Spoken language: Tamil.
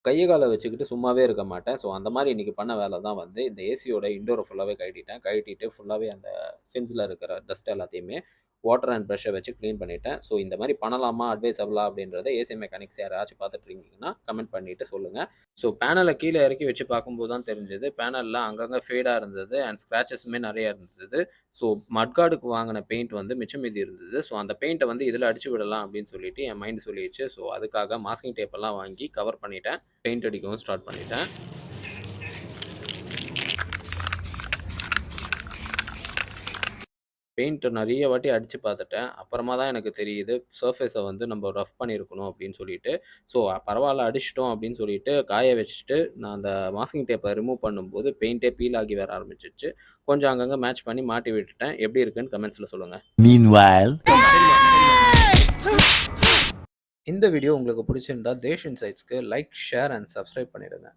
கைய கால வச்சுக்கிட்டு சும்மாவே இருக்க மாட்டேன். ஸோ அந்த மாரி இன்னைக்கு பண்ண வேல தான் வந்து இந்த ஏசியோட இன்டோர ஃபுல்லாவே கழட்டிட்டேன். கழட்டிட்டு ஃபுல்லாவே அந்த ஃபின்ஸ்ல இருக்கிற டஸ்ட் எல்லாத்தையுமே வாட்டர் அண்ட் பிரஷ்ஷ வச்சு கிளீன் பண்ணிட்டேன். ஸோ இந்த மாரி பண்ணலாமா? அட்வைசபிளா? அப்படின்றத ஏசி மெக்கானிக்ஸ் யாராச்சும் பார்த்துட்டு இருந்தீங்கன்னா, கமெண்ட் பண்ணிட்டு சொல்லுங்க. ஸோ பேனல கீழ இறக்கி வச்சு பார்க்கும்போது தான் தெரிஞ்சது. பேனல்ல அங்கங்க ஃபேடா இருந்தது அண்ட் ஸ்க்ராச்சஸுமே நெறைய இருந்தது. ஸோ மட்கார்டுக்கு வாங்குன பெயிண்ட் வந்து மிச்சம் மீதி இருந்தது. ஸோ அந்த பெயிண்ட்ட வந்து இதில அடிச்சு விடலாம் அப்படின்னு சொல்லிட்டு என் மைண்ட் சொல்லிருச்சு. ஸோ அதுக்காக மாஸ்கிங் டேப் எல்லாம் வாங்கி கவர் பண்ணிட்டேன். பெயிண்ட் அடிக்கவும் ஸ்டார்ட் பண்ணிட்டேன். பெயிண்ட் நெறைய வாட்டி அடிச்சு பார்த்துட்டேன். அப்புறமா தான் எனக்கு தெரியுது, சர்ஃபேஸ வந்து நம்ம ரஃப் பண்ணியிருக்கணும் அப்படின்னு சொல்லிட்டு. ஸோ பரவால்ல அடிச்சுட்டோம் அப்படின்னு சொல்லிட்டு காய வச்சுட்டு, நான் அந்த மாஸ்கிங் டேப்ப ரிமூவ் பண்ணும்போது பெயிண்ட்டே பீல் ஆகி வர ஆரம்பிச்சுருச்சு. கொஞ்சம் அங்கங்க மேட்ச் பண்ணி மாட்டி விட்டுட்டேன். எப்படி இருக்குன்னு கமெண்ட்ஸ்ல சொல்லுங்க. Meanwhile, இந்த வீடியோ உங்களுக்கு பிடிச்சிருந்தா தேஷ் இன்சைட்ஸ்க்கு லைக், ஷேர் அண்ட் சப்ஸ்கிரைப் பண்ணிடுங்க.